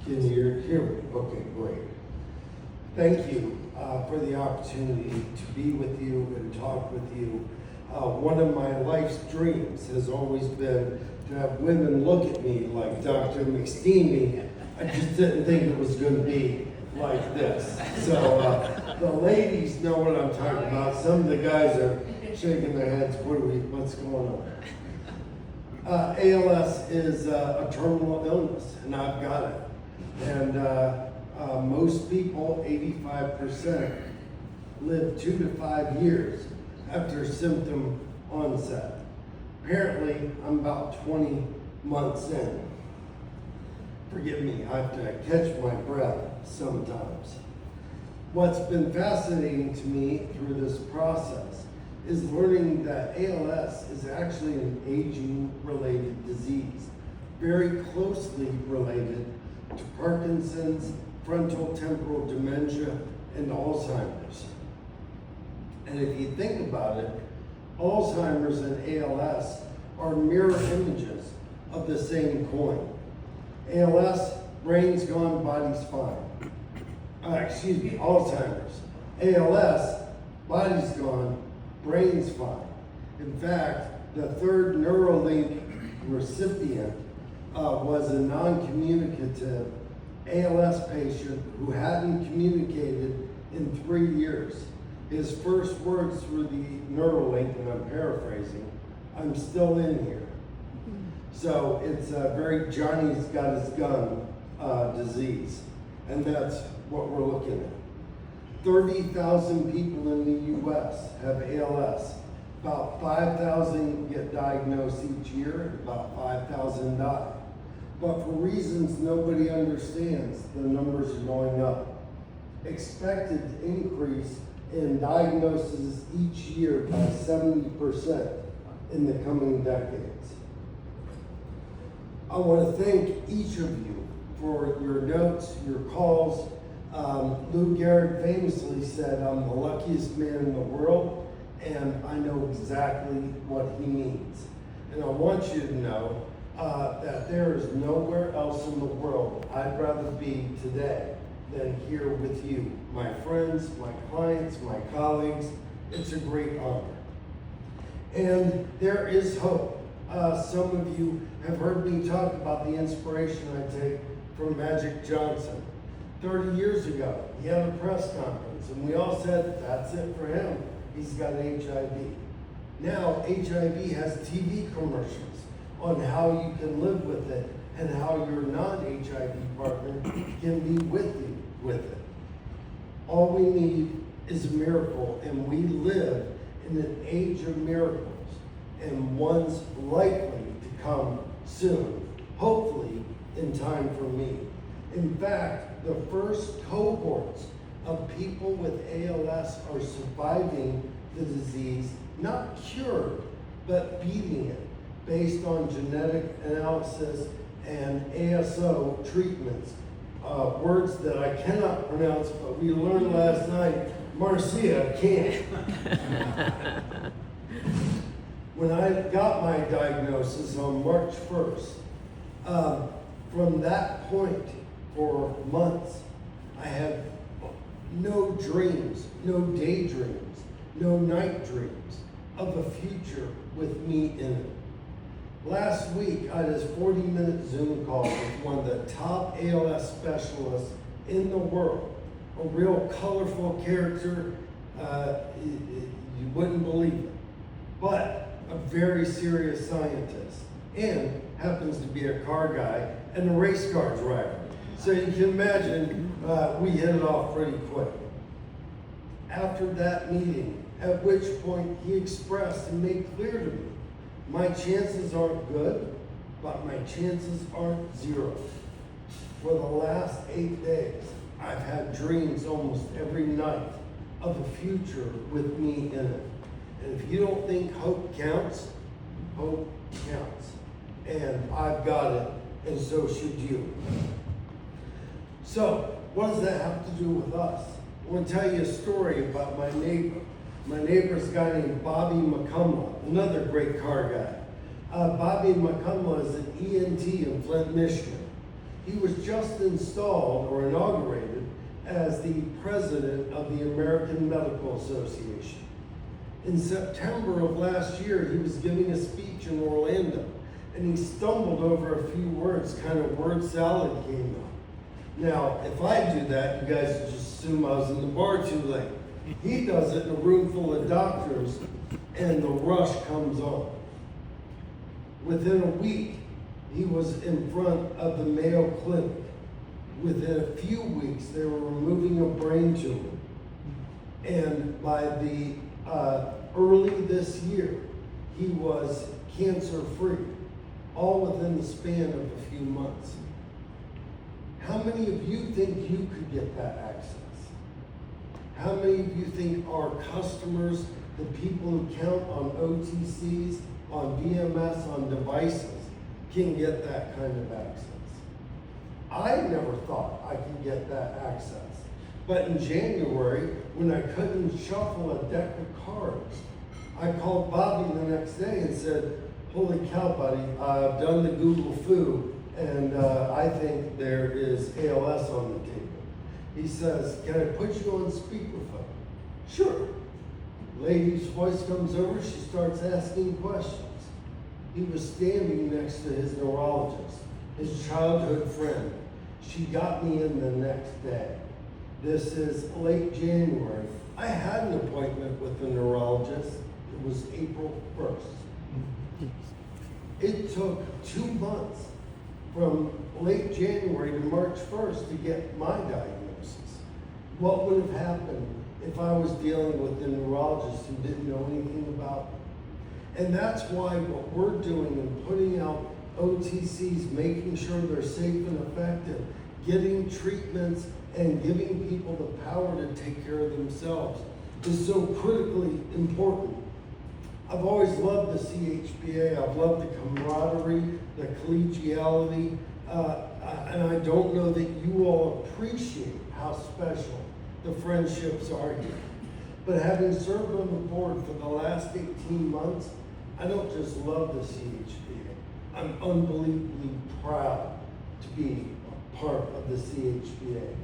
Can you hear me? Okay, great. Thank you for the opportunity to be with you and talk with you. One of my life's dreams has always been to have women look at me like Dr. McSteamy. I just didn't think it was going to be like this. So the ladies know what I'm talking about. Some of the guys are shaking their heads. What's going on? ALS is a terminal illness, and I've got it. And most people, 85%, live 2 to 5 years after symptom onset. Apparently, I'm about 20 months in. Forgive me, I have to catch my breath sometimes. What's been fascinating to me through this process is learning that ALS is actually an aging-related disease, very closely related to Parkinson's, frontotemporal dementia, and Alzheimer's. And if you think about it, Alzheimer's and ALS are mirror images of the same coin. ALS, brain's gone, body's fine. Alzheimer's. ALS, body's gone, brain's fine. In fact, the third Neuralink recipient was a non-communicative ALS patient who hadn't communicated in 3 years. His first words through the Neuralink, and I'm paraphrasing, "I'm still in here." So it's a very Johnny's got his gun disease, and that's what we're looking at. 30,000 people in the U.S. have ALS. About 5,000 get diagnosed each year, and about 5,000 die. But for reasons nobody understands, the numbers are going up. Expected increase in diagnoses each year by 70% in the coming decades. I want to thank each of you for your notes, your calls. Lou Gehrig famously said, "I'm the luckiest man in the world," and I know exactly what he means. And I want you to know that there is nowhere else in the world I'd rather be today than here with you. My friends, my clients, my colleagues, it's a great honor. And there is hope. Some of you have heard me talk about the inspiration I take from Magic Johnson. 30 years ago, he had a press conference, and we all said, that's it for him. He's got HIV. Now, HIV has TV commercials on how you can live with it and how your non-HIV partner can be with you with it. All we need is a miracle, and we live in an age of miracles, and one's likely to come soon, hopefully in time for me. In fact, the first cohorts of people with ALS are surviving the disease, not cured, but beating it, based on genetic analysis and ASO treatments. Words that I cannot pronounce, but we learned last night, Marcia can't. When I got my diagnosis on March 1st, from that point for months, I had no dreams, no daydreams, no night dreams of a future with me in it. Last week, I had a 40-minute Zoom call with one of the top ALS specialists in the world, a real colorful character, you wouldn't believe it, but a very serious scientist, and happens to be a car guy and a race car driver. So you can imagine we hit it off pretty quick. After that meeting, at which point he expressed and made clear to me, my chances aren't good, but my chances aren't zero. For the last 8 days, I've had dreams almost every night of a future with me in it. And if you don't think hope counts, hope counts. And I've got it, and so should you. So, what does that have to do with us? I want to tell you a story about my neighbor. My neighbor's a guy named Bobby McCumlough, another great car guy. Bobby McCumlough is an ENT in Flint, Michigan. He was just installed or inaugurated as the president of the American Medical Association. In September of last year, he was giving a speech in Orlando, and he stumbled over a few words, kind of word salad came up. Now, if I do that, you guys would just assume I was in the bar too late. He does it in a room full of doctors, and the rush comes on. Within a week, he was in front of the Mayo Clinic. Within a few weeks, they were removing a brain tumor. And by the early this year, he was cancer-free, all within the span of a few months. How many of you think you could get that access? How many of you think our customers, the people who count on OTCs, on VMS, on devices, can get that kind of access? I never thought I could get that access. But in January, when I couldn't shuffle a deck of cards, I called Bobby the next day and said, holy cow, buddy, I've done the Google foo, and I think there is ALS on the table. He says, can I put you on speakerphone? Sure. Lady's voice comes over, she starts asking questions. He was standing next to his neurologist, his childhood friend. She got me in the next day. This is late January. I had an appointment with the neurologist. It was April 1st. It took 2 months from late January to March 1st to get my diagnosis. What would have happened if I was dealing with a neurologist who didn't know anything about it? And that's why what we're doing and putting out OTCs, making sure they're safe and effective, getting treatments and giving people the power to take care of themselves is so critically important. I've always loved the CHPA. I've loved the camaraderie, the collegiality, and I don't know that you all appreciate how special the friendships are here. But having served on the board for the last 18 months, I don't just love the CHPA. I'm unbelievably proud to be a part of the CHPA.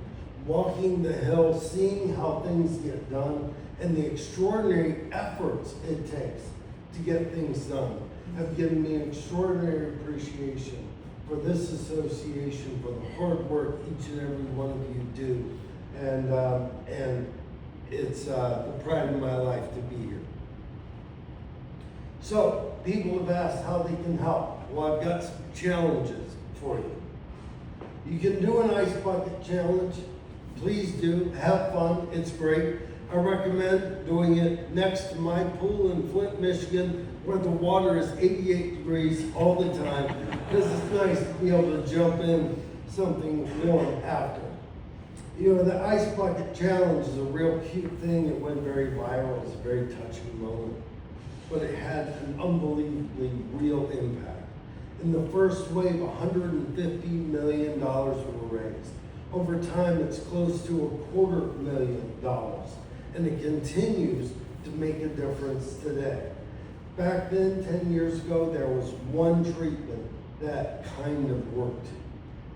Walking the hill, seeing how things get done, and the extraordinary efforts it takes to get things done have given me an extraordinary appreciation for this association, for the hard work each and every one of you do. And it's the pride of my life to be here. So, people have asked how they can help. Well, I've got some challenges for you. You can do an ice bucket challenge. Please do. Have fun. It's great. I recommend doing it next to my pool in Flint, Michigan, where the water is 88 degrees all the time, because it's nice to be able to jump in something warm after. You know, the ice bucket challenge is a real cute thing. It went very viral. It was a very touching moment. But it had an unbelievably real impact. In the first wave, $150 million were raised. Over time, it's close to $250,000. And it continues to make a difference today. Back then, 10 years ago, there was one treatment that kind of worked.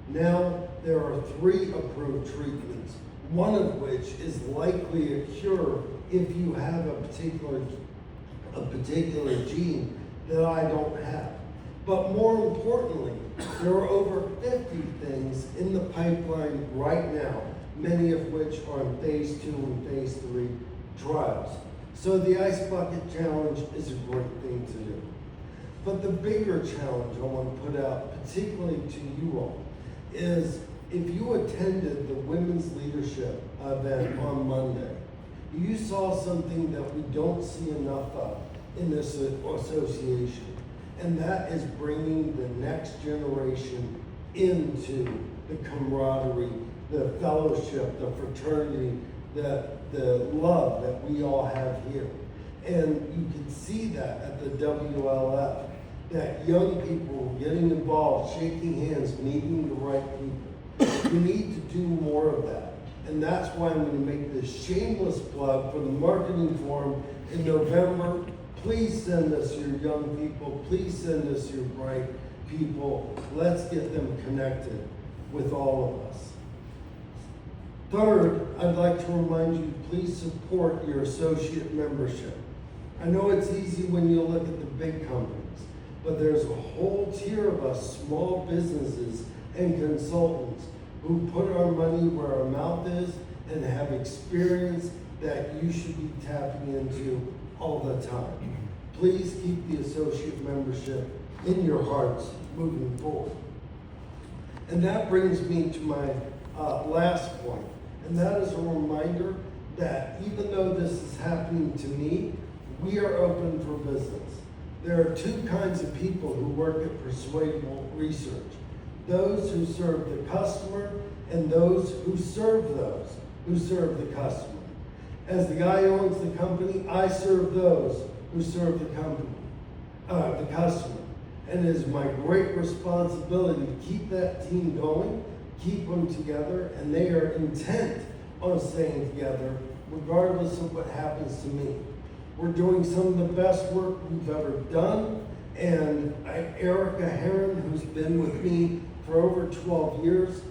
Now, there are 3 approved treatments, one of which is likely a cure if you have a particular gene that I don't have. But more importantly, there are over 50 things in the pipeline right now, many of which are in phase 2 and phase 3 trials. So the Ice Bucket Challenge is a great thing to do. But the bigger challenge I want to put out, particularly to you all, is if you attended the Women's Leadership event on Monday, you saw something that we don't see enough of in this association, and that is bringing the next generation into the camaraderie, the fellowship, the fraternity, the love that we all have here. And you can see that at the WLF, that young people getting involved, shaking hands, meeting the right people. We need to do more of that. And that's why I'm going to make this shameless plug for the marketing forum in November. Please send us your young people. Please send us your bright people. Let's get them connected. with all of us. Third, I'd like to remind you, please support your associate membership. I know it's easy when you look at the big companies, but there's a whole tier of us, small businesses and consultants, who put our money where our mouth is and have experience that you should be tapping into all the time. Please keep the associate membership in your hearts moving forward. And that brings me to my last point, and that is a reminder that even though this is happening to me, we are open for business. There are two kinds of people who work at Persuadable Research: those who serve the customer and those who serve the customer. As the guy who owns the company, I serve those who serve the customer. And it is my great responsibility to keep that team going, keep them together, and they are intent on staying together regardless of what happens to me. We're doing some of the best work we've ever done, and Erica Heron, who's been with me for over 12 years,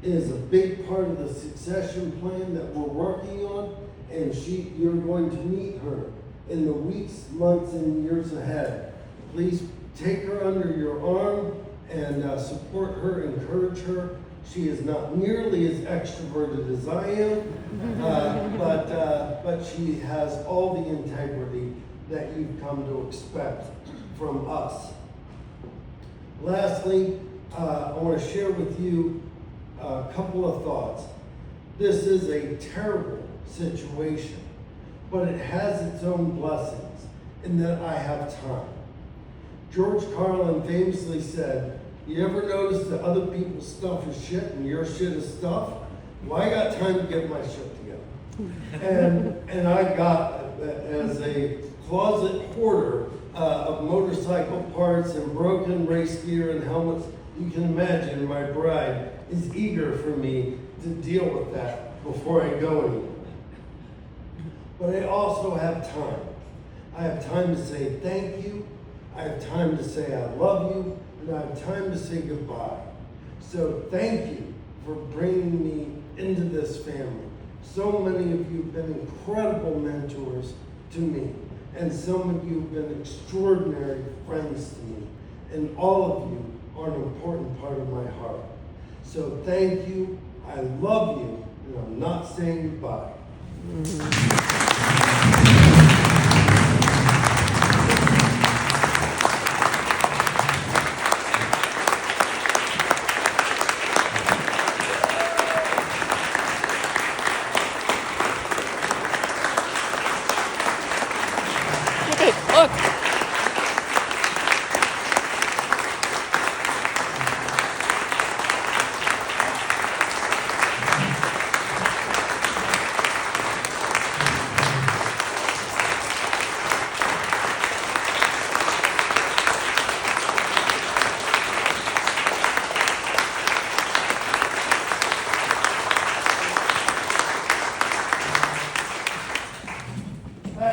is a big part of the succession plan that we're working on, and you're going to meet her in the weeks, months, and years ahead. Please take her under your arm and support her, encourage her. She is not nearly as extroverted as I am, but she has all the integrity that you've come to expect from us. Lastly, I want to share with you a couple of thoughts. This is a terrible situation, but it has its own blessings in that I have time. George Carlin famously said, "You ever notice that other people's stuff is shit and your shit is stuff? Well, I got time to get my shit together." And I got, as a closet hoarder of motorcycle parts and broken race gear and helmets, you can imagine my bride is eager for me to deal with that before I go anywhere. But I also have time. I have time to say thank you. I have time to say I love you, and I have time to say goodbye. So thank you for bringing me into this family. So many of you have been incredible mentors to me, and some of you have been extraordinary friends to me, and all of you are an important part of my heart. So thank you, I love you, and I'm not saying goodbye.